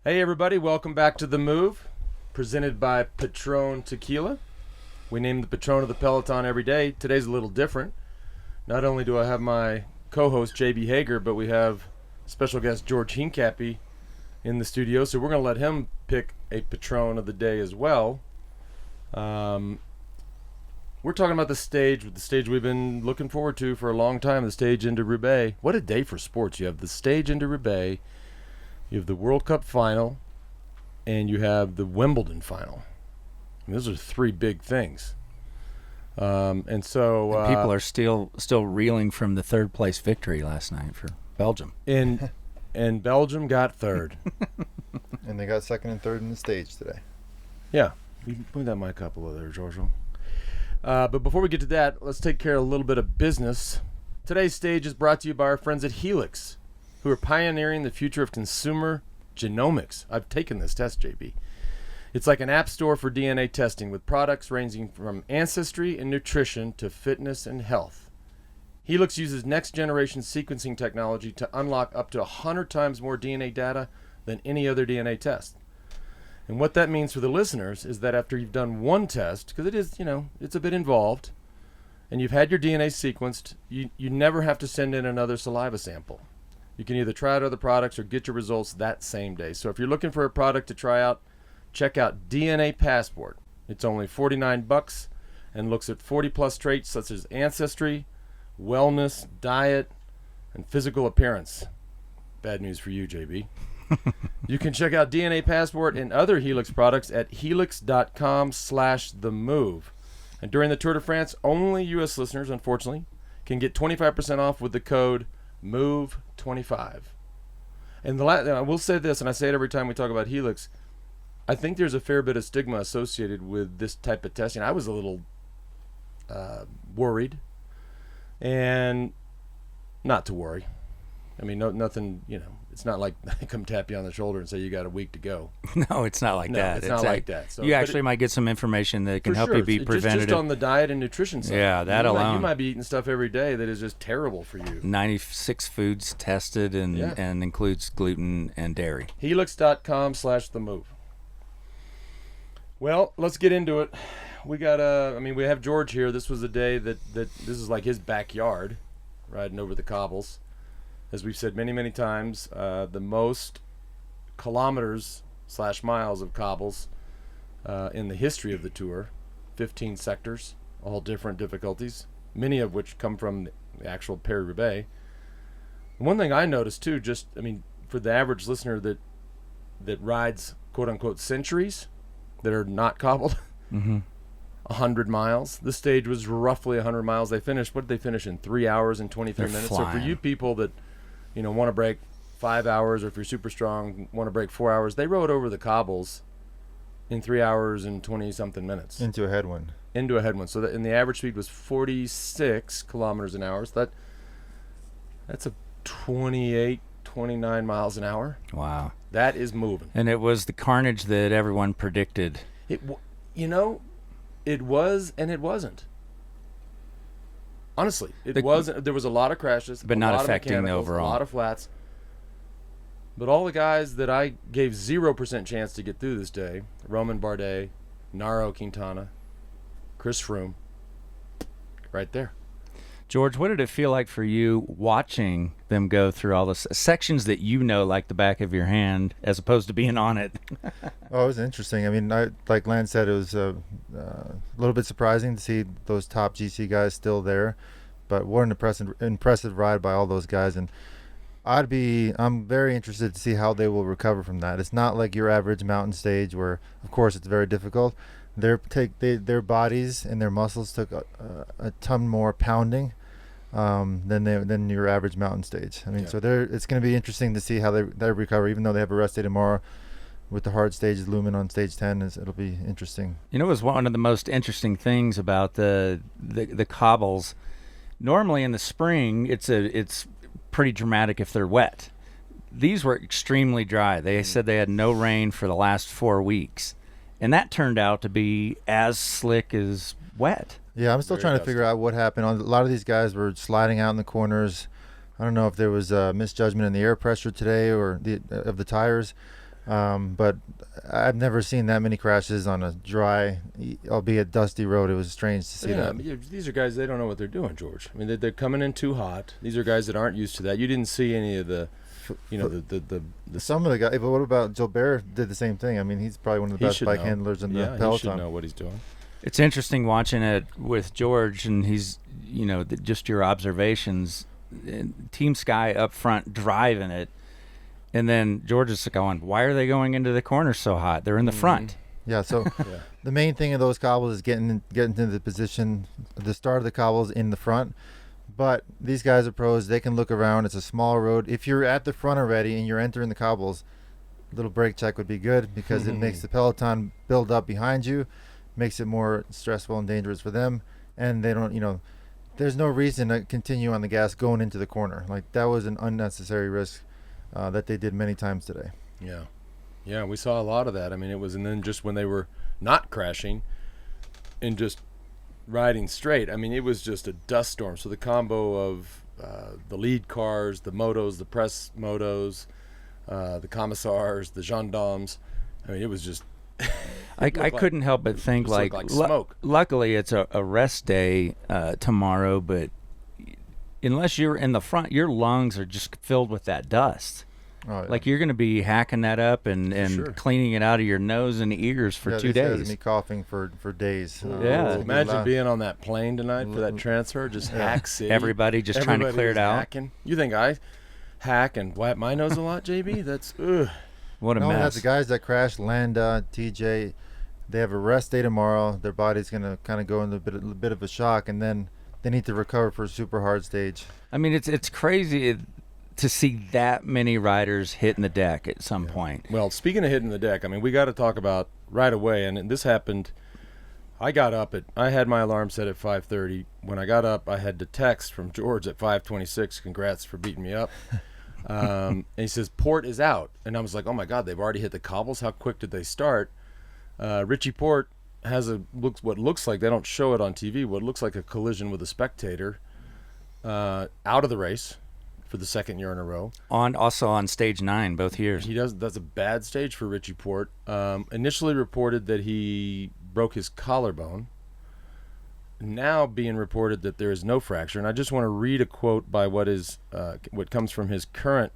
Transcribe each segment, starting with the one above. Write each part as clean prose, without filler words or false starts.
Hey everybody, welcome back to The Move, presented by Patrón Tequila. We name the Patrón of the Peloton every day. Today's a little different. Not only do I have my co-host JB Hager, but we have special guest George Hincapie in the studio, so we're going to let him pick a Patrón of the day as well. We're talking about the stage we've been looking forward to for a long time, the stage into Roubaix. What a day for sports. You have the stage into Roubaix, you have the World Cup final, and you have the Wimbledon final. And those are three big things. And people are still reeling from the third place victory last night for Belgium. And Belgium got third. And they got second and third in the stage today. Yeah. Move that mic up a little there, Giorgio. But before we get to that, let's take care of a little bit of business. Today's stage is brought to you by our friends at Helix, who are pioneering the future of consumer genomics. I've taken this test, JB. It's like an app store for DNA testing with products ranging from ancestry and nutrition to fitness and health. Helix uses next-generation sequencing technology to unlock up to 100 times more DNA data than any other DNA test. And what that means for the listeners is that after you've done one test, because it is, it's a bit involved, and you've had your DNA sequenced, you never have to send in another saliva sample. You can either try out other products or get your results that same day. So if you're looking for a product to try out, check out DNA Passport. It's only $49 and looks at 40-plus traits such as ancestry, wellness, diet, and physical appearance. Bad news for you, JB. You can check out DNA Passport and other Helix products at helix.com/themove. And during the Tour de France, only U.S. listeners, unfortunately, can get 25% off with the code MOVE25. And I will say this, and I say it every time we talk about Helix, I think there's a fair bit of stigma associated with this type of testing. I was a little worried, and not to worry. I mean, nothing, it's not like I come tap you on the shoulder and say you got a week to go. No, it's not like that. It's not like that. So, you actually might get some information that can help you be preventative. Just on the diet and nutrition side. Yeah, that alone. You might be eating stuff every day that is just terrible for you. 96 foods tested and includes gluten and dairy. Helix.com/themove. Well, let's get into it. We have George here. This was a day that this is like his backyard, riding over the cobbles. As we've said many, many times, the most kilometers/miles of cobbles in the history of the Tour, 15 sectors, all different difficulties, many of which come from the actual Paris-Roubaix. One thing I noticed too, for the average listener that rides quote-unquote centuries that are not cobbled, 100 miles. This stage was roughly 100 miles. What did they finish in? 3 hours and 23 minutes? Flying. So for you people that want to break 5 hours, or if you're super strong, want to break 4 hours, they rode over the cobbles in 3 hours and 20-something minutes. Into a headwind. So and the average speed was 46 kilometers an hour. So that's a 29 miles an hour. Wow. That is moving. And it was the carnage that everyone predicted. It was and it wasn't. Honestly, wasn't. There was a lot of crashes, but not affecting the overall. A lot of flats. But all the guys that I gave 0% chance to get through this day, Romain Bardet, Nairo Quintana, Chris Froome, right there. George, what did it feel like for you watching them go through all the sections that like the back of your hand, as opposed to being on it? Oh, it was interesting. I mean, like Lance said, it was a little bit surprising to see those top GC guys still there, but what an impressive ride by all those guys. And I'm very interested to see how they will recover from that. It's not like your average mountain stage where, of course, it's very difficult. Their bodies and their muscles took a ton more pounding than your average mountain stage. I mean, so it's going to be interesting to see how they recover, even though they have a rest day tomorrow. With the hard stages looming on stage 10, it'll be interesting. It was one of the most interesting things about the cobbles. Normally in the spring, it's pretty dramatic if they're wet. These were extremely dry. They said they had no rain for the last 4 weeks. And that turned out to be as slick as wet. Yeah, I'm still trying to figure out what happened. A lot of these guys were sliding out in the corners. I don't know if there was a misjudgment in the air pressure today or of the tires. But I've never seen that many crashes on a dry, albeit dusty road. It was strange to see that. These are guys, they don't know what they're doing, George. I mean, they're coming in too hot. These are guys that aren't used to that. You didn't see any of the, some of the guys. But what about Gilbert? Did the same thing. I mean, he's probably one of the best bike handlers in the peloton. He should know what he's doing. It's interesting watching it with George, and he's, just your observations. Team Sky up front driving it, and then George is going, why are they going into the corner so hot? They're in the front. Yeah, so the main thing of those cobbles is getting into the position, the start of the cobbles in the front. But these guys are pros. They can look around. It's a small road. If you're at the front already and you're entering the cobbles, a little brake check would be good, because it makes the peloton build up behind you, makes it more stressful and dangerous for them, and they don't, there's no reason to continue on the gas going into the corner. Like, that was an unnecessary risk that they did many times today. Yeah, we saw a lot of that. I mean, it was, and then just when they were not crashing and just riding straight, I mean, it was just a dust storm. So the combo of the lead cars, the motos, the press motos, the commissars, the gendarmes, I mean, it was just I couldn't help but think, like smoke. Luckily it's a rest day tomorrow, but unless you're in the front, your lungs are just filled with that dust. Oh, yeah. Like, you're going to be hacking that up and cleaning it out of your nose and ears for 2 days. Me coughing for days. Imagine being on that plane tonight for that transfer, just hack city. Everybody just trying to clear it out. Hacking. You think I hack and wipe my nose a lot, JB? That's what a mess. That's the guys that crashed, Landa, TJ. They have a rest day tomorrow. Their body's going to kind of go into a bit of a shock, and then they need to recover for a super hard stage. I mean, it's crazy to see that many riders hitting the deck at some point. Well, speaking of hitting the deck, I mean, we got to talk about right away, and this happened. I had my alarm set at 5:30. When I got up, I had the text from George at 5:26. Congrats for beating me up. And he says, Port is out. And I was like, oh my God, they've already hit the cobbles. How quick did they start? Richie Port has what looks like, they don't show it on TV, what looks like a collision with a spectator out of the race for the second year in a row. Also on stage 9 both years. That's a bad stage for Richie Port. Initially reported that he broke his collarbone. Now being reported that there is no fracture. And I just want to read a quote by what comes from his current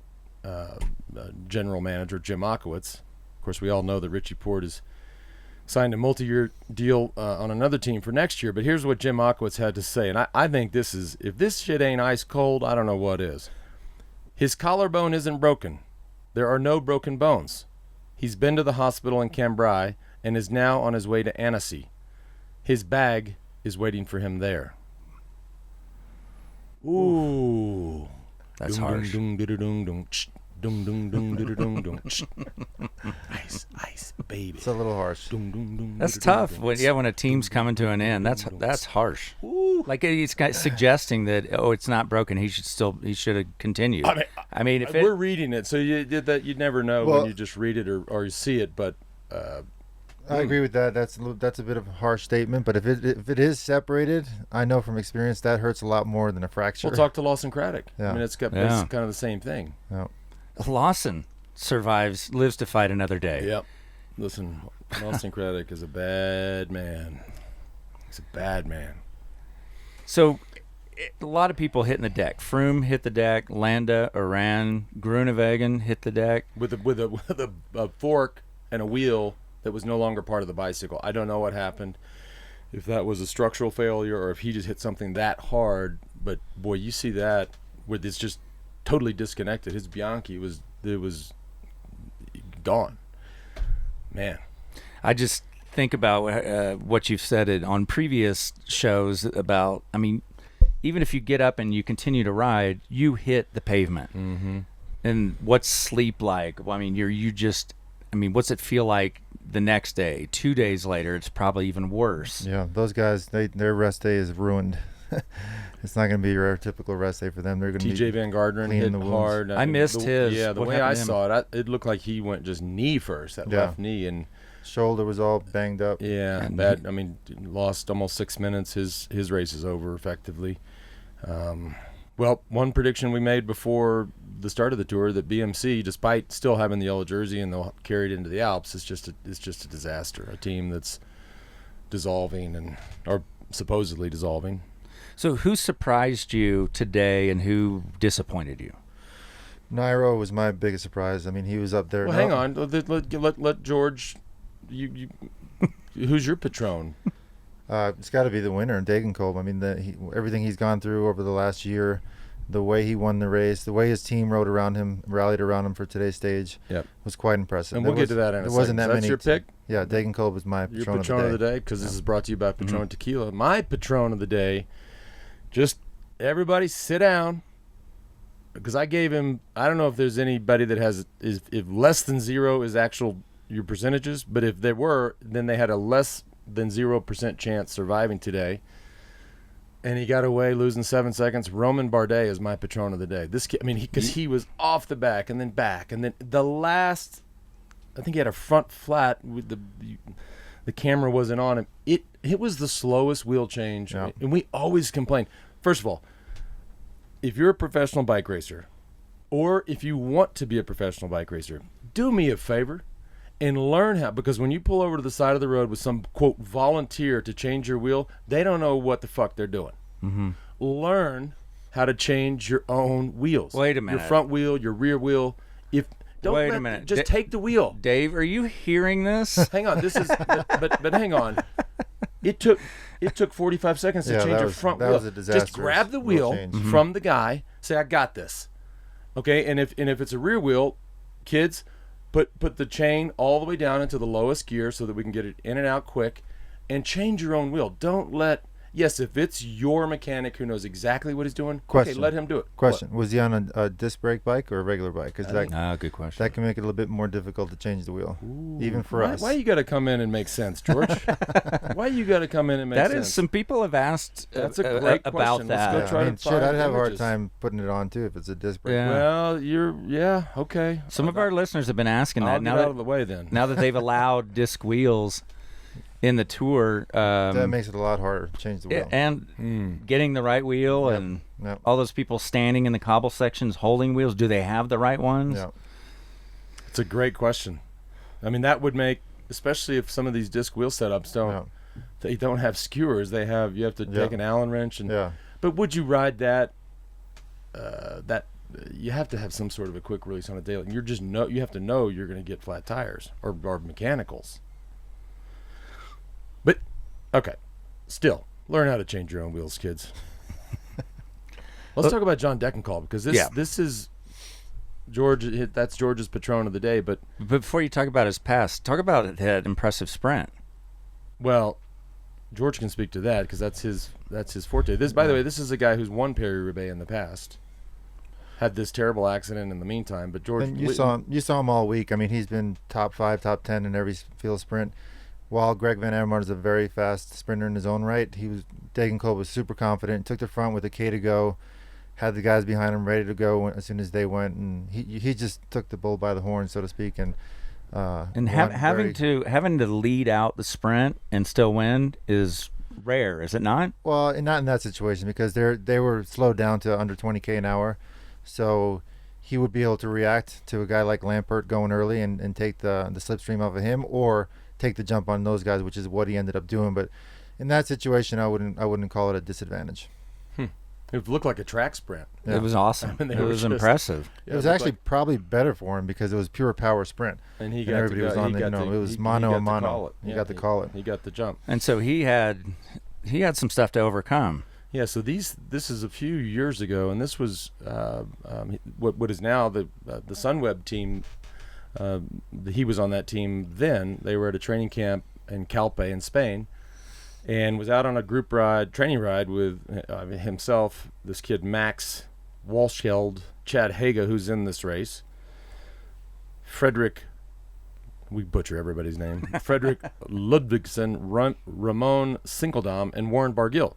general manager, Jim Okowitz. Of course, we all know that Richie Port is signed a multi-year deal on another team for next year. But here's what Jim Okowitz had to say. And I think if this shit ain't ice cold, I don't know what is. His collarbone isn't broken. There are no broken bones. He's been to the hospital in Cambrai and is now on his way to Annecy. His bag is waiting for him there. Ooh. That's harsh. Ice, baby. It's a little harsh. That's tough. When a team's coming to an end, that's harsh. Like, he's suggesting that it's not broken. He should have continued. I mean, if we're reading it, so you never know when you just read it or you see it. But I agree with that. That's a bit of a harsh statement. But if it is separated, I know from experience that hurts a lot more than a fracture. We'll talk to Lawson Craddock. Yeah. I mean, it's kind of the same thing. Yeah. Lawson lives to fight another day. Yep. Listen, Lawson Craddock is a bad man. He's a bad man. So, a lot of people hitting the deck. Froome hit the deck. Landa, Oran, Groenewegen hit the deck with a fork and a wheel that was no longer part of the bicycle. I don't know what happened. If that was a structural failure or if he just hit something that hard. But boy, you see that with it's just totally disconnected. His Bianchi was gone. Man, I just think about what you've said on previous shows about. I mean, even if you get up and you continue to ride, you hit the pavement. Mm-hmm. And what's sleep like? Well, I mean, what's it feel like the next day? 2 days later, it's probably even worse. Yeah, those guys, their rest day is ruined. It's not going to be your typical rest day for them. They're going to TJ Van Garderen hit hard. I missed his. Yeah, the way I saw it, it looked like he went just knee first, left knee, and shoulder was all banged up. Yeah, and bad. I mean, lost almost 6 minutes. His race is over effectively. Well, one prediction we made before the start of the tour that BMC, despite still having the yellow jersey and they'll carry it into the Alps, it's just a disaster. A team that's dissolving or supposedly dissolving. So who surprised you today and who disappointed you? Nairo was my biggest surprise. I mean, he was up there. Well, hang on. Let George. You who's your Patrón? It's got to be the winner, Degenkolb. I mean, everything he's gone through over the last year, the way he won the race, the way his team rallied around him for today's stage, was quite impressive. And we'll get to that in a second. Wasn't that so that's many your pick? Yeah, Degenkolb was my Your Patrón of the day, because this is brought to you by Patrón Tequila. My Patrón of the day, just everybody sit down, because I gave him, I don't know if there's anybody that if less than 0 is your percentages, but if there were, then they had a less than 0% chance surviving today. And he got away losing 7 seconds. Romain Bardet is my Patrón of the day. This kid, I mean, because he was off the back, and then the last, I think he had a front flat with the camera wasn't on him. It was the slowest wheel change, and we always complain. First of all, if you're a professional bike racer, or if you want to be a professional bike racer, do me a favor and learn how, because when you pull over to the side of the road with some, quote, volunteer to change your wheel, they don't know what the fuck they're doing. Mm-hmm. Learn how to change your own wheels. Wait a minute. Your front wheel, your rear wheel. Wait a minute. Just take the wheel. Dave, are you hearing this? Hang on. This is, but hang on. It took 45 seconds to change your front wheel. Was a disaster. Just grab the wheel from the guy. Say, I got this. Okay, and if it's a rear wheel, kids, put the chain all the way down into the lowest gear so that we can get it in and out quick, and change your own wheel. Don't let. Yes, if it's your mechanic who knows exactly what he's doing, okay, let him do it. Question: was he on a disc brake bike or a regular bike? Because good question. That can make it a little bit more difficult to change the wheel, even for us. Why you got to come in and make sense, George? Why you got to come in and make sense? That is, some people have asked That's a great about question. that. Let's go try to find I'd have a hard images. time putting it on too if it's a disc brake. Yeah. Well, okay. Some of our listeners have been asking I'll that. get out of the way then. Now that they've allowed disc wheels in the tour, that makes it a lot harder to change the wheel. And getting the right wheel, and all those people standing in the cobble sections holding wheels, do they have the right ones? Yeah. It's a great question. I mean, that would make, especially if some of these disc wheel setups they don't have skewers. You have to take an Allen wrench But would you ride that? You have to have some sort of a quick release on a daily. You have to know you're going to get flat tires or mechanicals. But okay, still learn how to change your own wheels, kids. Let's talk about John Degenkolb, because this is George. That's George's Patrón of the day. But before you talk about his past, talk about that impressive sprint. Well, George can speak to that because that's his forte. This, by the way, this is a guy who's won Paris-Roubaix in the past. Had this terrible accident in the meantime, but George. And you saw him all week. I mean, he's been top 5, top 10 in every field sprint. While Greg Van Avermaet is a very fast sprinter in his own right, Degenkolb was super confident, took the front with a K to go, had the guys behind him ready to go as soon as they went, and he just took the bull by the horn, so to speak, and having to lead out the sprint and still win is rare, is it not? Well, not in that situation, because they were slowed down to under 20k an hour, so he would be able to react to a guy like Lampert going early and take the slipstream off of him, or take the jump on those guys, which is what he ended up doing. But in that situation, I wouldn't call it a disadvantage. It looked like a track sprint. Yeah. It was awesome. I mean, it was impressive. It was actually probably better for him because it was pure power sprint. And everybody was on it was mono and mono. He got to call it. He got the jump. And so he had some stuff to overcome. Yeah, so this is a few years ago, and this was what is now the Sunweb team. He was on that team then. They were at a training camp in Calpe in Spain, and was out on a group training ride with himself, this kid Max Walscheld, Chad Haga, who's in this race, Frederick, we butcher everybody's name, Frederick Ludvigsen, Ramon Sinkeldam, and Warren Bargill.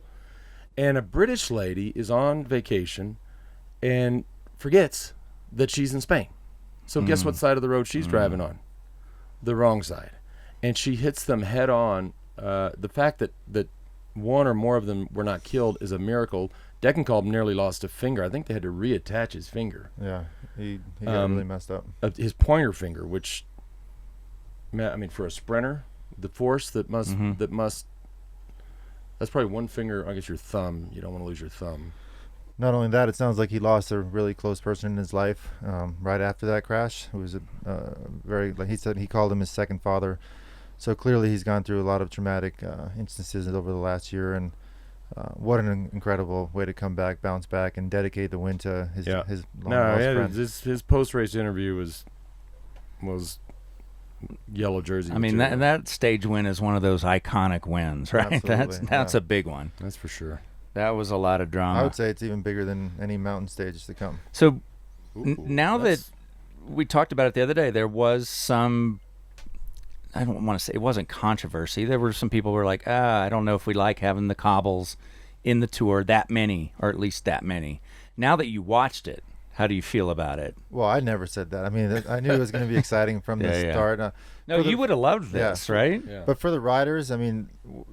And a British lady is on vacation and forgets that she's in Spain. So guess what side of the road she's driving on? The wrong side. And she hits them head on. The fact that one or more of them were not killed is a miracle. Degenkolb nearly lost a finger. I think they had to reattach his finger. Yeah, he got really messed up. His pointer finger, which, I mean, for a sprinter, the force that must that's probably one finger. I guess your thumb. You don't want to lose your thumb. Not only that, it sounds like he lost a really close person in his life right after that crash. Who was a very, like he said, he called him his second father. So clearly he's gone through a lot of traumatic instances over the last year, and what an incredible way to come back, bounce back, and dedicate the win to his long-lost friend. His post-race interview was yellow jersey. I mean, that stage win is one of those iconic wins, right? Absolutely, That's a big one. That's for sure. That was a lot of drama. I would say it's even bigger than any mountain stage to come. So now that we talked about it the other day, there was some, I don't want to say, it wasn't controversy. There were some people who were like, I don't know if we like having the Cobbles in the Tour, that many, or at least that many. Now that you watched it, how do you feel about it? Well, I never said that. I mean, I knew it was going to be exciting from the start. No, you would have loved this, right? Yeah. But for the riders, I mean,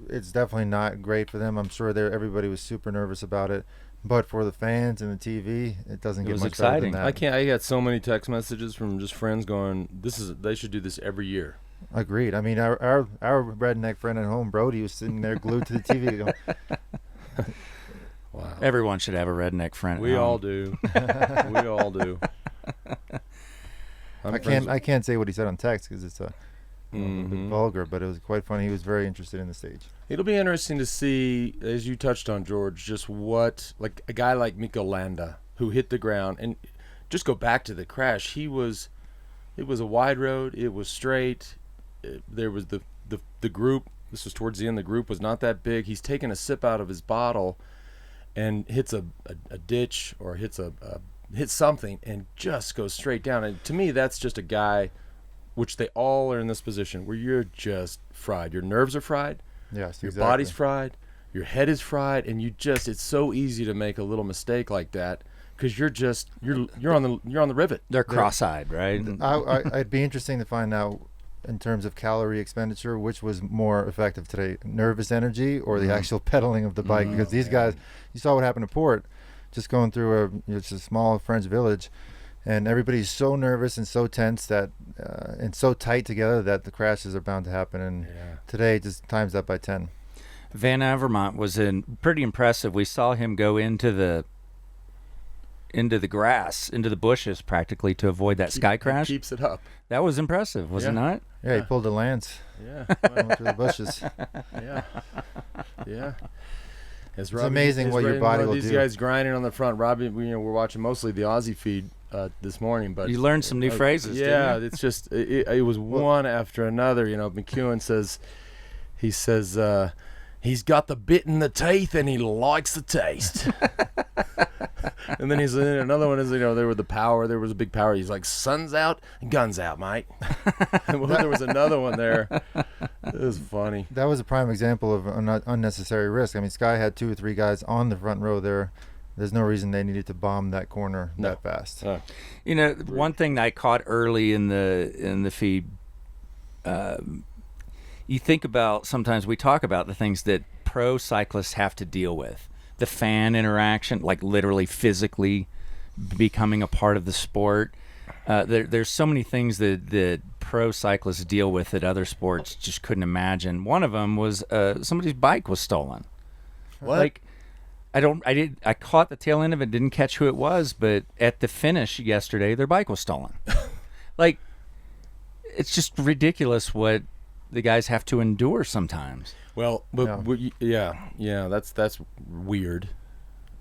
it's definitely not great for them. I'm sure everybody was super nervous about it. But for the fans and the TV, it doesn't get much exciting. better than that. I got so many text messages from just friends going, they should do this every year. Agreed. I mean, our redneck friend at home, Brody, was sitting there glued to the TV going, wow. Everyone should have a redneck friend. We all do. We all do. I can't say what he said on text because it's a bit vulgar, but it was quite funny. He was very interested in the stage. It'll be interesting to see, as you touched on, George, just what, like a guy like Mikko Landa, who hit the ground, and just go back to the crash. It was a wide road. It was straight. There was the group. This was towards the end. The group was not that big. He's taking a sip out of his bottle and hits a ditch or hits something and just goes straight down. And to me, that's just a guy, which they all are in this position where you're just fried. Your nerves are fried. Yes, your exactly. body's fried. Your head is fried, and it's so easy to make a little mistake like that because you're on the rivet. They're cross-eyed, right? I'd be interesting to find out in terms of calorie expenditure, which was more effective today, nervous energy or the actual pedaling of the bike? Because these guys, you saw what happened to Port, just going through it's a small French village, and everybody's so nervous and so tense that and so tight together that the crashes are bound to happen. And today just times that by 10. Van Avermaet was pretty impressive. We saw him go into the grass, into the bushes practically to avoid that sky crash. He keeps it up. That was impressive, was it not? Yeah, he pulled a lance. Yeah. Went through the bushes. Yeah. It's amazing what your body will do. These guys grinding on the front. Robbie, we're watching mostly the Aussie feed this morning, but you learned some new phrases. Yeah, didn't you? it's just it was one after another. McEwen says, he's got the bit in the teeth and he likes the taste. And then another one is, there was a big power. He's like, sun's out, guns out, mate. Well, there was another one there. It was funny. That was a prime example of an unnecessary risk. I mean, Sky had 2 or 3 guys on the front row there. There's no reason they needed to bomb that corner that fast. One thing that I caught early in the feed, you think about, sometimes we talk about the things that pro cyclists have to deal with. The fan interaction, like literally physically becoming a part of the sport. There's so many things that pro cyclists deal with that other sports just couldn't imagine. One of them was somebody's bike was stolen. What? Like, I caught the tail end of it, didn't catch who it was, but at the finish yesterday, their bike was stolen. Like, it's just ridiculous what the guys have to endure sometimes. Well, but that's weird.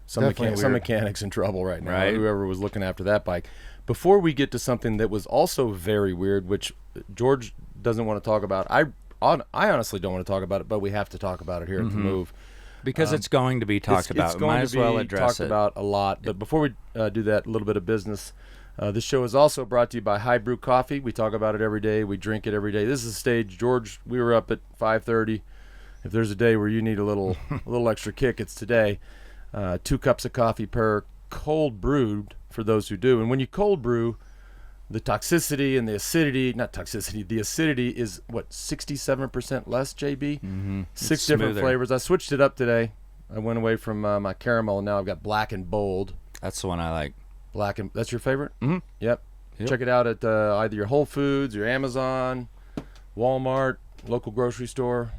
Some mechanics in trouble right now. Right. Whoever was looking after that bike. Before we get to something that was also very weird, which George doesn't want to talk about. I honestly don't want to talk about it, but we have to talk about it here at THEMOVE. Because it's going to be talked about. It's going Might to as be well address talked about a lot. But before we do that, a little bit of business. This show is also brought to you by High Brew Coffee. We talk about it every day. We drink it every day. This is a stage. George, we were up at 5:30. If there's a day where you need a little extra kick, it's today. 2 cups of coffee per, cold brewed for those who do. And when you cold brew, the toxicity and the acidity, the acidity is, 67% less, JB? 6 different flavors. I switched it up today. I went away from my caramel, and now I've got black and bold. That's the one I like. That's your favorite? Mm-hmm. Yep. Check it out at either your Whole Foods, your Amazon, Walmart, local grocery store.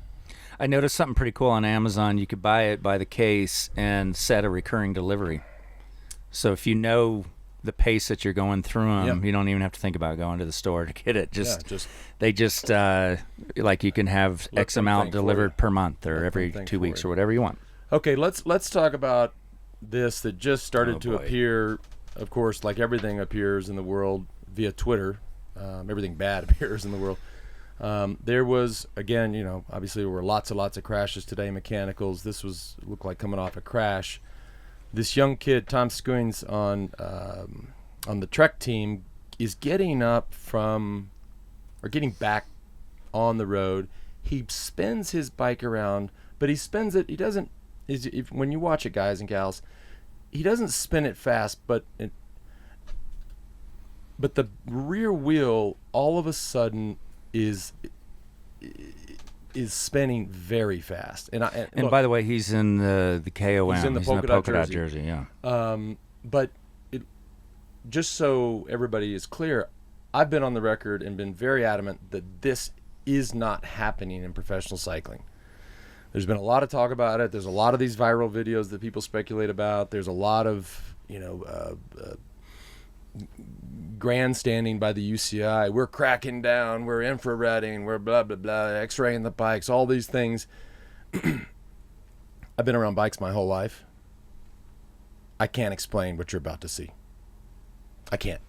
I noticed something pretty cool on Amazon. You could buy it by the case and set a recurring delivery. So if you know the pace that you're going through them, you don't even have to think about going to the store to get it. They just like you can have X amount delivered per month or every 2 weeks or whatever you want. Okay, let's talk about this that just started to appear. Of course, like everything appears in the world via Twitter, everything bad appears in the world. There was, again, obviously there were lots of crashes today, mechanicals. This looked like coming off a crash. This young kid, Tom Skuins, on the Trek team, is getting back on the road. He spins his bike around, but he spins it. He doesn't. When you watch it, guys and gals, he doesn't spin it fast, but the rear wheel all of a sudden is spinning very fast. And look, by the way, he's in the KOM. He's in the polka dot jersey. Yeah. But just so everybody is clear, I've been on the record and been very adamant that this is not happening in professional cycling. There's been a lot of talk about it. There's a lot of these viral videos that people speculate about. There's a lot of, grandstanding by the UCI. We're cracking down. We're infrareding. We're blah, blah, blah, X-raying the bikes, all these things. I've been around bikes my whole life. I can't explain what you're about to see. I can't.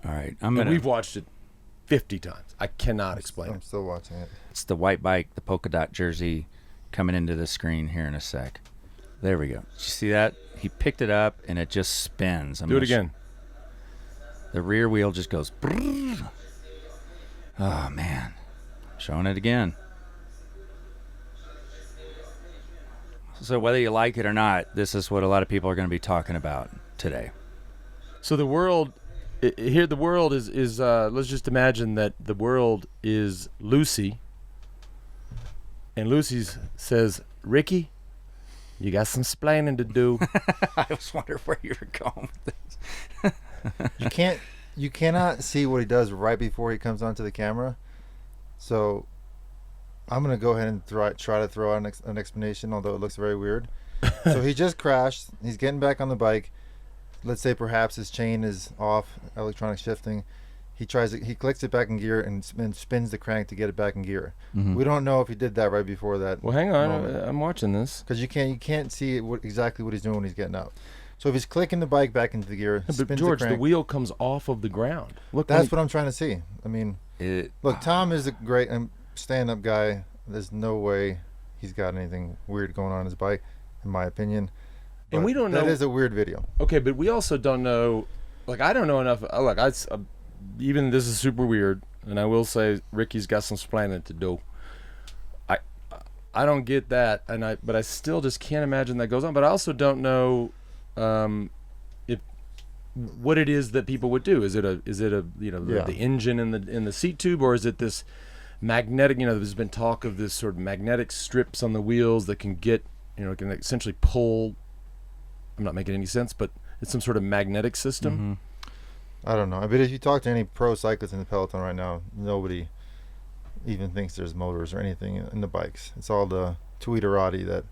All right. We've watched it 50 times. I cannot explain I'm still watching it. It's the white bike, the polka dot jersey, coming into the screen here in a sec. There we go. Did you see that? He picked it up and it just spins. Do it again. The rear wheel just goes. Brrr. Oh man, showing it again. So whether you like it or not, this is what a lot of people are going to be talking about today. So the world is let's just imagine that the world is Lucy. And Lucy says, Ricky, you got some splaining to do. I was wondering where you were going with this. You cannot see what he does right before he comes onto the camera. So I'm going to go ahead and try to throw out an explanation, although it looks very weird. So he just crashed. He's getting back on the bike. Let's say perhaps his chain is off, electronic shifting. He clicks it back in gear and spins the crank to get it back in gear. Mm-hmm. We don't know if he did that right before that. Well, hang on. I'm watching this. Because you can't see exactly what he's doing when he's getting out. So if he's clicking the bike back into the gear, but George, the wheel comes off of the ground. Look, that's what I'm trying to see. I mean, look, Tom is a great stand-up guy. There's no way he's got anything weird going on his bike, in my opinion. But and we don't know. That is a weird video. Okay, but we also don't know. Like, I don't know enough. Look, even this is super weird, and I will say Ricky's got some splaining to do. I don't get that, but I still just can't imagine that goes on. But I also don't know if what it is that people would do. Is it the engine in the seat tube, or is it this magnetic? There's been talk of this sort of magnetic strips on the wheels that can can essentially pull. I'm not making any sense, but it's some sort of magnetic system. Mm-hmm. I don't know. But if you talk to any pro cyclists in the peloton right now, nobody even thinks there's motors or anything in the bikes. It's all the tweeterati that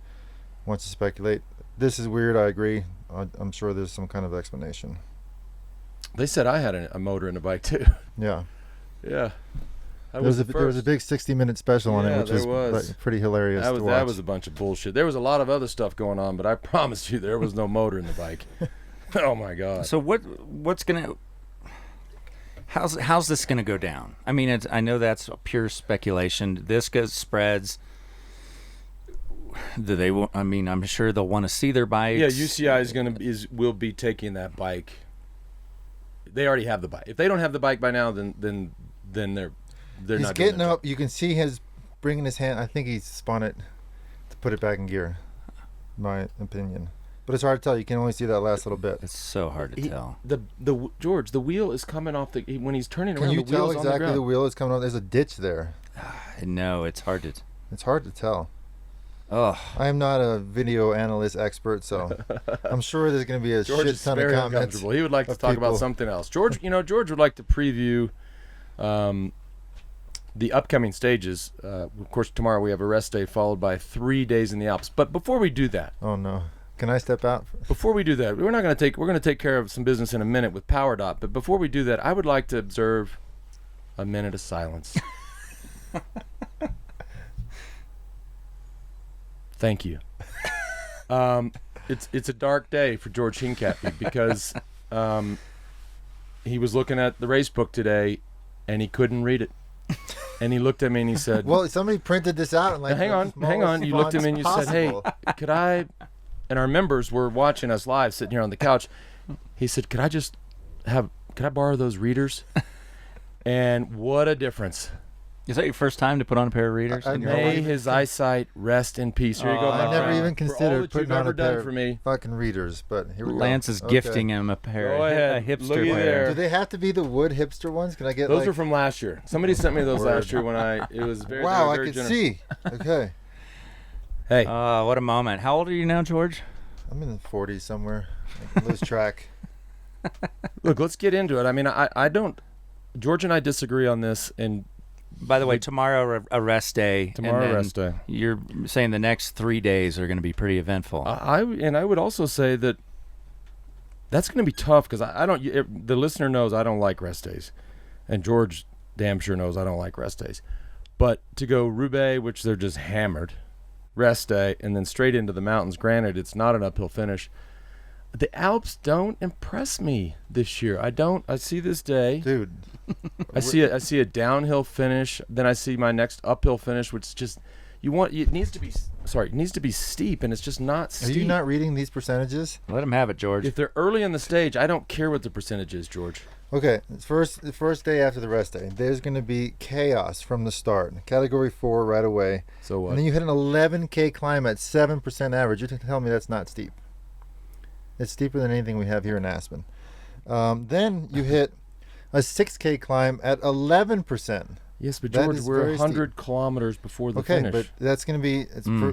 wants to speculate. This is weird. I agree. I'm sure there's some kind of explanation. They said I had a motor in the bike too. Yeah. Yeah. There was a big 60-minute special on it, which was pretty hilarious to watch. That was a bunch of bullshit. There was a lot of other stuff going on, but I promise you there was no motor in the bike. Oh my God. So what's gonna? How's this gonna go down? I mean, I know that's pure speculation. This spreads. Do they? I mean, I'm sure they'll want to see their bikes. Yeah, UCI will be taking that bike. They already have the bike. If they don't have the bike by now, then they're He's not getting up. You can see bringing his hand. I think he spun it to put it back in gear, in my opinion. But it's hard to tell. You can only see that last little bit. It's so hard to tell. George, the wheel is coming off when he's turning around. Can you tell exactly the wheel is coming off? There's a ditch there. No, it's hard to. It's hard to tell. Oh, I am not a video analyst expert, so I'm sure there's going to be a George shit is ton of very comments. uncomfortable. He would like to of talk about people. something else. George, George would like to preview the upcoming stages. Of course, tomorrow we have a rest day followed by 3 days in the Alps. But before we do that, Oh no, can I step out? we're going to take care of some business in a minute with PowerDot. But before we do that, I would like to observe a minute of silence. Thank you. It's a dark day for George Hincapie because he was looking at the race book today and he couldn't read it. And he looked at me and he said, Well, somebody printed this out. And now, hang on. You looked at me and you said, hey, could I, and our members were watching us live sitting here on the couch. He said, could I borrow those readers? And what a difference. is that your first time to put on a pair of readers? I in your know. life? May his eyesight rest in peace. Here you go, Oh, my I never friend. even For all considered that putting you've on ever a pair done for me. fucking readers, but here we go. Lance is Okay. gifting him a pair. Go ahead. A hipster Looky pair. there. Do they have to be the wood hipster ones? Can I get Those like? are from last year. Somebody sent me those Word. last year when it was very, wow, very, I very can generous. see. Okay, Hey, What a moment. How old are you now, George? I'm in the 40s somewhere. I lose track. look, let's get into it. I mean, I don't. George and I disagree on this, and By the way, tomorrow a rest day. tomorrow and then rest day. You're saying the next 3 days are going to be pretty eventful. I would also say that that's going to be tough because I don't. The listener knows I don't like rest days, and George damn sure knows I don't like rest days. But to go Roubaix, which they're just hammered, rest day, and then straight into the mountains. Granted, it's not an uphill finish. The Alps don't impress me this year. I don't. I see this day. Dude, I see a downhill finish. Then I see my next uphill finish, which is just it needs to be steep, and it's just not are steep. you not reading these percentages? Let him have it, George. If they're early in the stage, I don't care what the percentage is, George. Okay, the first day after the rest day, there's going to be chaos from the start. Category 4 right away. So what? And then you hit an 11K climb at 7% average. You're telling me that's not steep. It's steeper than anything we have here in Aspen. Then you hit a 6K climb at 11%. Yes, but That George, is we're very 100 kilometers before the Okay, finish. but that's going to be,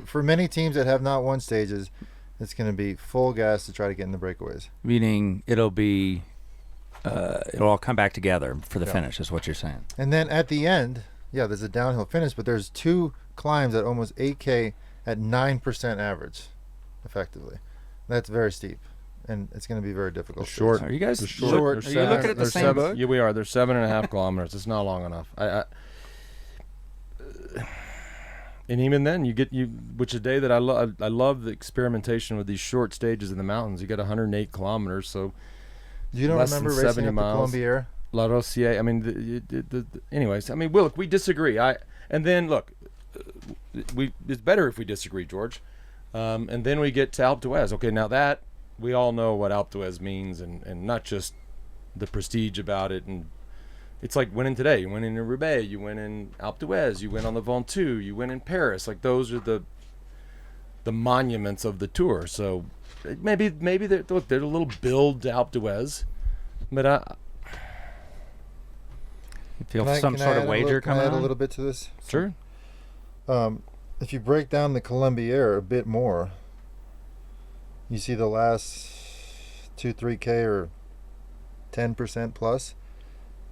for many teams that have not won stages, it's going to be full gas to try to get in the breakaways. Meaning it'll all come back together for the Yeah. finish, is what you're saying. And then at the end, yeah, there's a downhill finish, but there's 2 climbs at almost 8K at 9% average, effectively. That's very steep, and it's going to be very difficult. Short. Are you guys They're short. Are you looking at the they're same seven- book? Yeah, we are. They're 7.5 kilometers. It's not long enough. And even then, which is a day that I love the experimentation with these short stages in the mountains. You got 108 kilometers, so You don't less than remember racing 70 up the miles. Colombier? La Rosier. I mean, anyways. I mean, look, we disagree. And then look, it's better if we disagree, George. And then we get to Alpe d'Huez. Okay, now that we all know what Alpe d'Huez means, and not just the prestige about it. And it's like winning today. You win in Roubaix. You win in Alpe d'Huez. You win on the Ventoux. You win in Paris. Like those are the monuments of the tour. So maybe they're a little build to Alpe d'Huez, but You feel Can I- some can I sort add of a wager little- can I coming add on? a little bit to this? sure. If you break down the Colombier a bit more, you see the last 2-3K are 10% plus.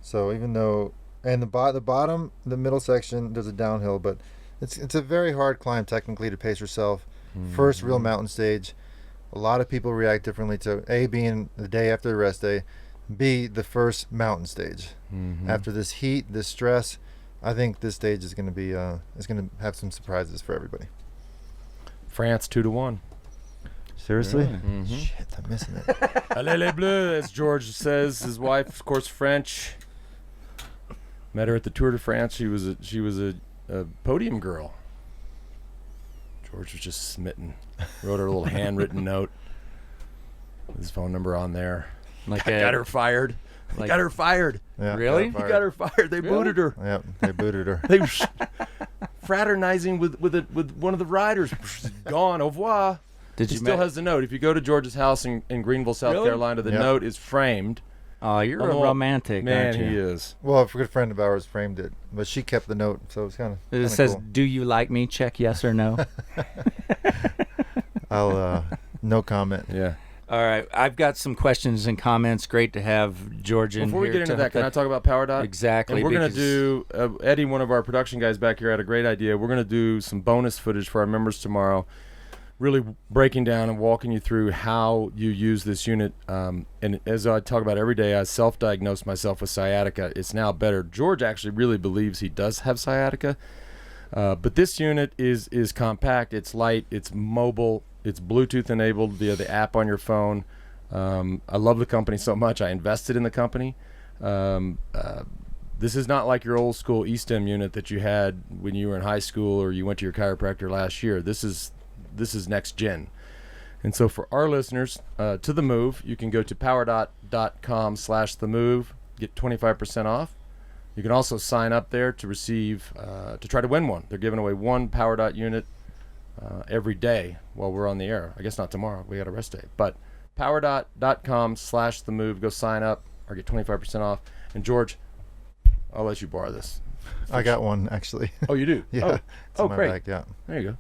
So even though, and the bottom, the middle section, there's a downhill, but it's a very hard climb technically to pace yourself. First real mountain stage. A lot of people react differently to A, being the day after the rest day, B, the first mountain stage. After this heat, this stress, I think this stage is going to be is going to have some surprises for everybody. France 2-1. Seriously? Really? Shit, I'm missing it. Allez les bleus, as George says. His wife, of course, French. Met her at the Tour de France. She was a podium girl. George was just smitten. Wrote her a little handwritten note with his phone number on there. Like Got her fired. like- Got her fired. Yeah, Really? He got her fired. They booted her. Yeah, they booted her. They were fraternizing with one of the riders. She's gone. Au revoir. Did He you still ma- has the note. If you go to George's house in Greenville, South Really? Carolina, the Yeah. note is framed. Oh, you're a romantic, man, aren't you? he is. Well, a good friend of ours framed it, but she kept the note, so it's kind of. It says, cool. "Do you like me? Check yes or no." I'll no comment. Yeah. All right, I've got some questions and comments. Great to have George in Before we here get into to that, help can I talk about Power Dot? Exactly. And we're going to because- do, Eddie, one of our production guys back here, had a great idea. We're going to do some bonus footage for our members tomorrow, really breaking down and walking you through how you use this unit. And as I talk about every day, I self-diagnosed myself with sciatica. It's now better. George actually really believes he does have sciatica. But this unit is compact. It's light. It's mobile. It's Bluetooth enabled via the app on your phone. I love the company so much. I invested in the company. This is not like your old school eStem unit that you had when you were in high school or you went to your chiropractor last year. This is next gen. And so for our listeners, to The Move, you can go to powerdot.com/TheMove, get 25% off. You can also sign up there to receive, to try to win one. They're giving away one Power Dot unit every day while we're on the air. I guess not tomorrow. We got a rest day. But powerdot.com/TheMove, go sign up or get 25% off. And George, I'll let you borrow this. I got one actually. Oh, you do? Yeah. Oh, in my great. bag, yeah. There you go.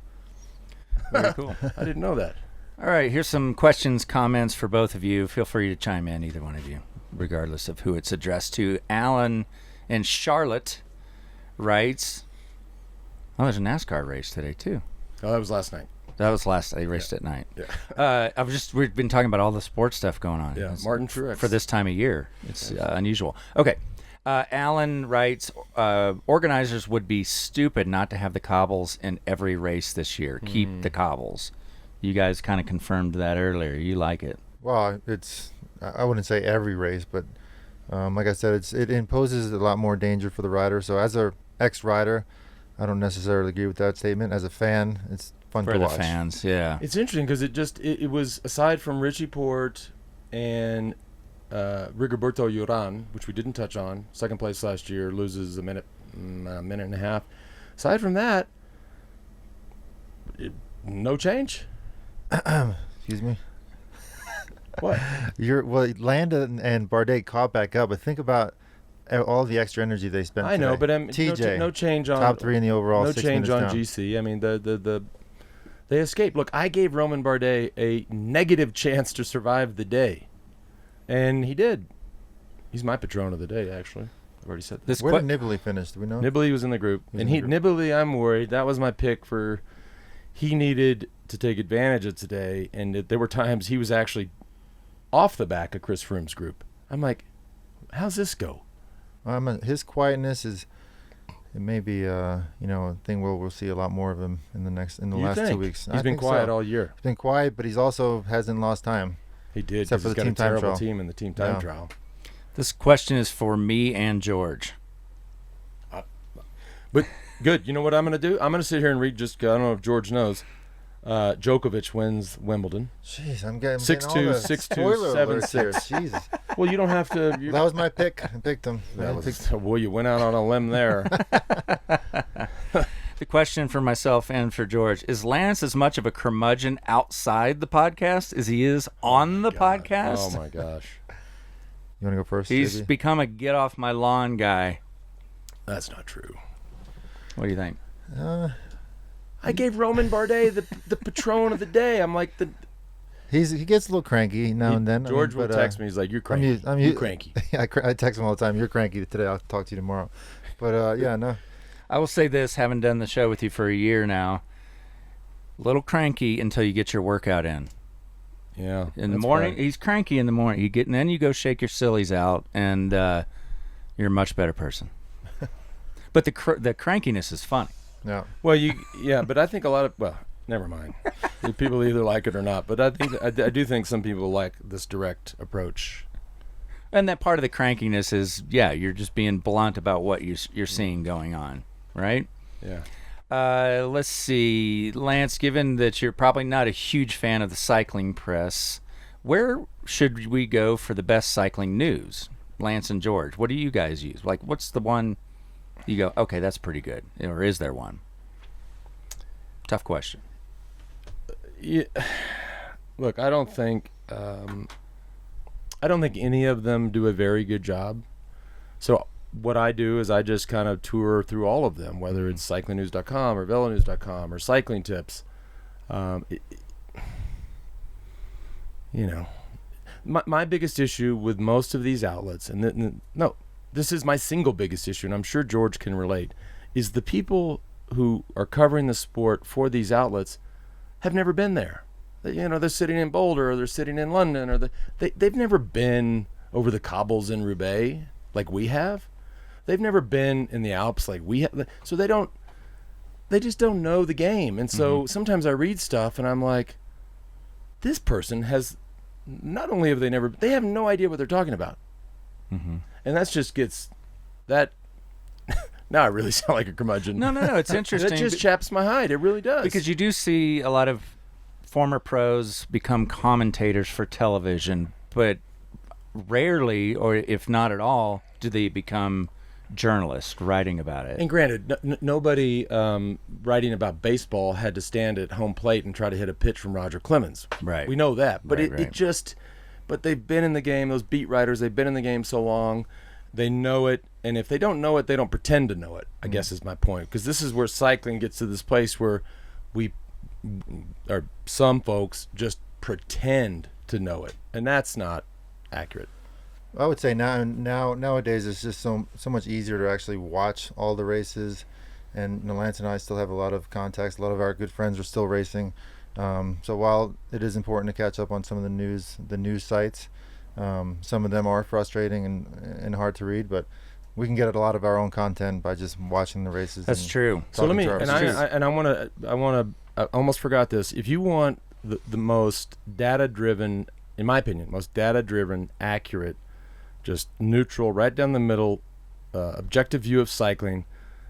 Very cool. I didn't know that. All right, here's some questions, comments for both of you. Feel free to chime in, either one of you, regardless of who it's addressed to. Alan in Charlotte writes, "Oh, there's a NASCAR race today too." Oh, that was last night. That was last. They raced at night. Yeah. We've been talking about all the sports stuff going on. Yeah, It's- Martin Truex. for this time of year. It's unusual. Okay. Alan writes, organizers would be stupid not to have the cobbles in every race this year. Keep the cobbles. You guys kind of confirmed that earlier. You like it. Well, I wouldn't say every race, but like I said, it imposes a lot more danger for the rider. So as a ex-rider, I don't necessarily agree with that statement. As a fan, it's fun For to the watch. fans, yeah. It's interesting because it was, aside from Richie Port and Rigoberto Urán, which we didn't touch on, second place last year, loses a minute and a half. Aside from that, no change. Excuse me. What? Landa and Bardet caught back up, but think about all the extra energy they spent. I know, today. but TJ, no change on top 3 in the overall. No 6 change minutes on down. GC. I mean, they escaped. Look, I gave Romain Bardet a negative chance to survive the day, and he did. He's my Patrón of the day, actually. I've already said that. Where did Nibali finish? Do we know? Nibali was in the group, He's and in the group. Nibali, I'm worried. That was my pick for. He needed to take advantage of today, and there were times he was actually off the back of Chris Froome's group. I'm like, how's this go? His quietness is. It may be a thing where we'll see a lot more of him in the You last think? 2 weeks. He's been quiet all year. He's been quiet, but he's also hasn't lost time. He did, Except because for he's the got team a time terrible trial. team in the team time Yeah. trial. This question is for me and George. But good. You know what I'm going to do? I'm going to sit here and read I don't know if George knows. Djokovic wins Wimbledon. Jeez, I'm getting 6-2, all the 6-2, spoiler alerts here. 7-6. Jesus, Well, you don't have to. that was my pick. I picked him. Well, you went out on a limb there. The question for myself and for George, is Lance as much of a curmudgeon outside the podcast as he is on the podcast? Oh, my gosh. You want to go first? He's JB? become a get off my lawn guy. That's not true. What do you think? I gave Romain Bardet the Patrón of the day. I'm like he gets a little cranky now and then. George will text me. He's like, "You're cranky. You're cranky." I text him all the time. You're cranky today. I'll talk to you tomorrow. But yeah, no. I will say this, having done the show with you for a year now, a little cranky until you get your workout in. Yeah. In the morning, he's cranky in the morning. And then you go shake your sillies out, and you're a much better person. But the crankiness is funny. Yeah. Well, but I think a lot of never mind. People either like it or not. But I do think some people like this direct approach. And that part of the crankiness is, you're just being blunt about what you're seeing going on, right? Yeah. Let's see, Lance, given that you're probably not a huge fan of the cycling press, where should we go for the best cycling news? Lance and George, what do you guys use? Like, what's the one you go, okay, that's pretty good? Or is there one? Tough question. Yeah. Look, I don't think I don't think any of them do a very good job. So what I do is I just kind of tour through all of them, whether it's cyclingnews.com or velonews.com or cycling tips. My biggest issue with most of these outlets, this is my single biggest issue, and I'm sure George can relate, is the people who are covering the sport for these outlets have never been there. They're sitting in Boulder, or they're sitting in London, or they've never been over the cobbles in Roubaix like we have. They've never been in the Alps like we have. So they just don't know the game. And so sometimes I read stuff and I'm like, this person has, not only have they have no idea what they're talking about. Mm-hmm. And that just gets, that, now I really sound like a curmudgeon. No, it's interesting. It just chaps my hide. It really does. Because you do see a lot of former pros become commentators for television, but rarely, or if not at all, do they become journalists writing about it. And granted, nobody writing about baseball had to stand at home plate and try to hit a pitch from Roger Clemens. Right. We know that. But right. But they've been in the game, those beat writers, they've been in the game so long, they know it. And if they don't know it, they don't pretend to know it, I guess is my point. Because this is where cycling gets to this place where some folks just pretend to know it. And that's not accurate. I would say nowadays it's just so much easier to actually watch all the races, and Lance and I still have a lot of contacts. A lot of our good friends are still racing. So while it is important to catch up on some of the news sites, some of them are frustrating and hard to read, but we can get a lot of our own content by just watching the races. That's true. So let me, I almost forgot this. If you want the most data-driven, in my opinion, most data-driven, accurate, just neutral, right down the middle, objective view of cycling,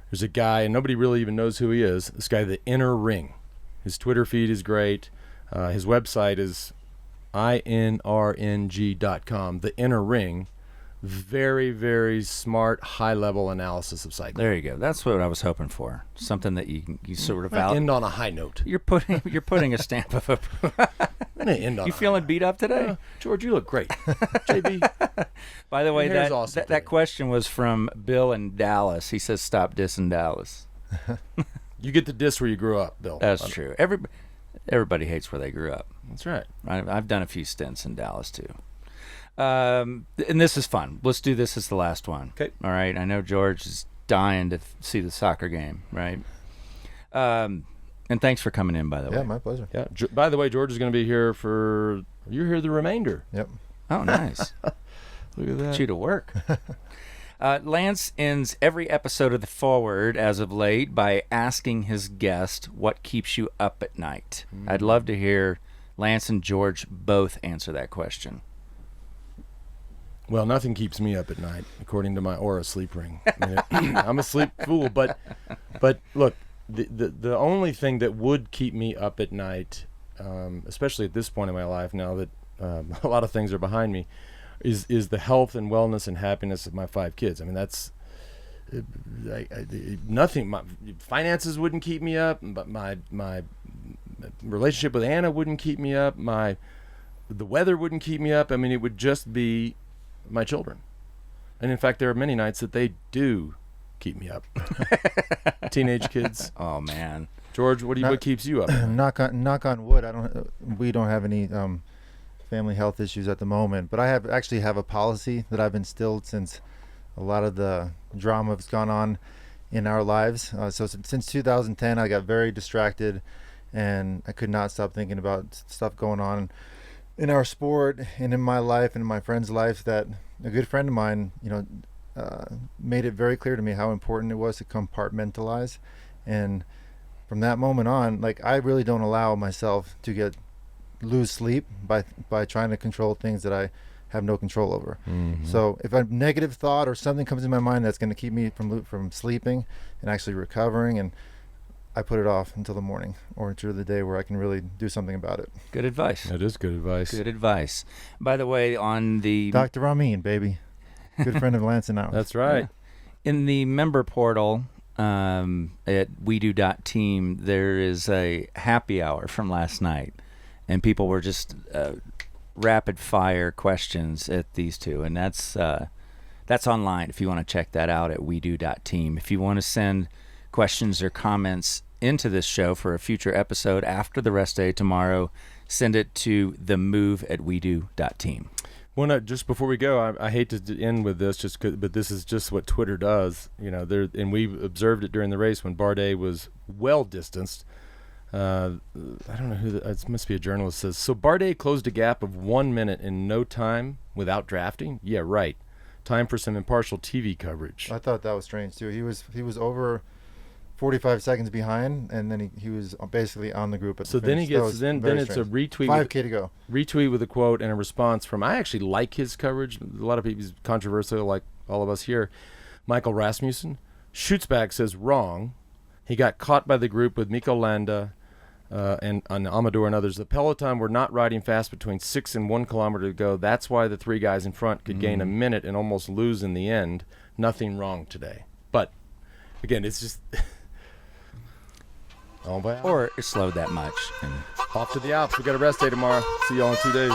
there's a guy, and nobody really even knows who he is, this guy, The Inner Ring. His Twitter feed is great. His website is inrng.com, The Inner Ring. Very, very smart, high-level analysis of cycling. There you go. That's what I was hoping for. Something that you sort of end on a high note. You're putting a stamp of a. End on you feeling beat up today, George? You look great, JB. By the way, awesome that question was from Bill in Dallas. He says, "Stop dissing Dallas." You get the diss where you grew up, Bill. That's true. Everybody hates where they grew up. That's right. I've done a few stints in Dallas too. And this is fun. Let's do this as the last one. Okay. All right. I know George is dying to see the soccer game, right? And thanks for coming in, by the way. Yeah, my pleasure. Yeah. By the way, George is going to be here you're here the remainder. Yep. Oh, nice. Look at that. Put you to work. Lance ends every episode of The Forward as of late by asking his guest what keeps you up at night. I'd love to hear Lance and George both answer that question. Well, nothing keeps me up at night, according to my Aura sleep ring. I'm a sleep fool, but look, the only thing that would keep me up at night, especially at this point in my life, now that a lot of things are behind me, is the health and wellness and happiness of my 5 kids. I mean, that's nothing. My finances wouldn't keep me up, but my relationship with Anna wouldn't keep me up. The weather wouldn't keep me up. I mean, it would just be my children. And in fact, there are many nights that they do keep me up. Teenage kids. Oh man, George, what keeps you up? Knock on wood. We don't have any family health issues at the moment, but I actually have a policy that I've instilled since a lot of the drama has gone on in our lives. So since 2010, I got very distracted, and I could not stop thinking about stuff going on in our sport and in my life and in my friend's life, that a good friend of mine, made it very clear to me how important it was to compartmentalize. And from that moment on, I really don't allow myself to lose sleep by trying to control things that I have no control over. Mm-hmm. So if a negative thought or something comes in my mind that's going to keep me from sleeping and actually recovering, and I put it off until the morning or until the day where I can really do something about it. Good advice. That is good advice. Good advice. By the way, on the Dr. Ramin, baby, good friend of Lance and ours. That's right. In the member portal at WEDÖ.TEAM, there is a happy hour from last night, and people were just rapid fire questions at these two, and that's online if you want to check that out at WEDÖ.TEAM. If you want to send questions or comments into this show for a future episode after the rest day tomorrow, send it to TheMove@WEDÖ.TEAM. Well, just before we go, I hate to end with this, but this is just what Twitter does. And we observed it during the race when Bardet was well distanced. I don't know who. It must be a journalist. Says so. Bardet closed a gap of 1 minute in no time without drafting. Yeah, right. Time for some impartial TV coverage. I thought that was strange too. He was over 45 seconds behind, and then he was basically on the group at the finish. Then he gets then it's a retweet. 5K to go. Retweet with a quote and a response from. I actually like his coverage. A lot of people he's controversial, like all of us here. Michael Rasmussen shoots back, says wrong. He got caught by the group with Mikko Landa and Amador and others. The peloton were not riding fast between 6 and 1 kilometer to go. That's why the three guys in front could gain a minute and almost lose in the end. Nothing wrong today. But again, it's just. Or it slowed that much. Off to the Alps. We got a rest day tomorrow. See y'all in 2 days.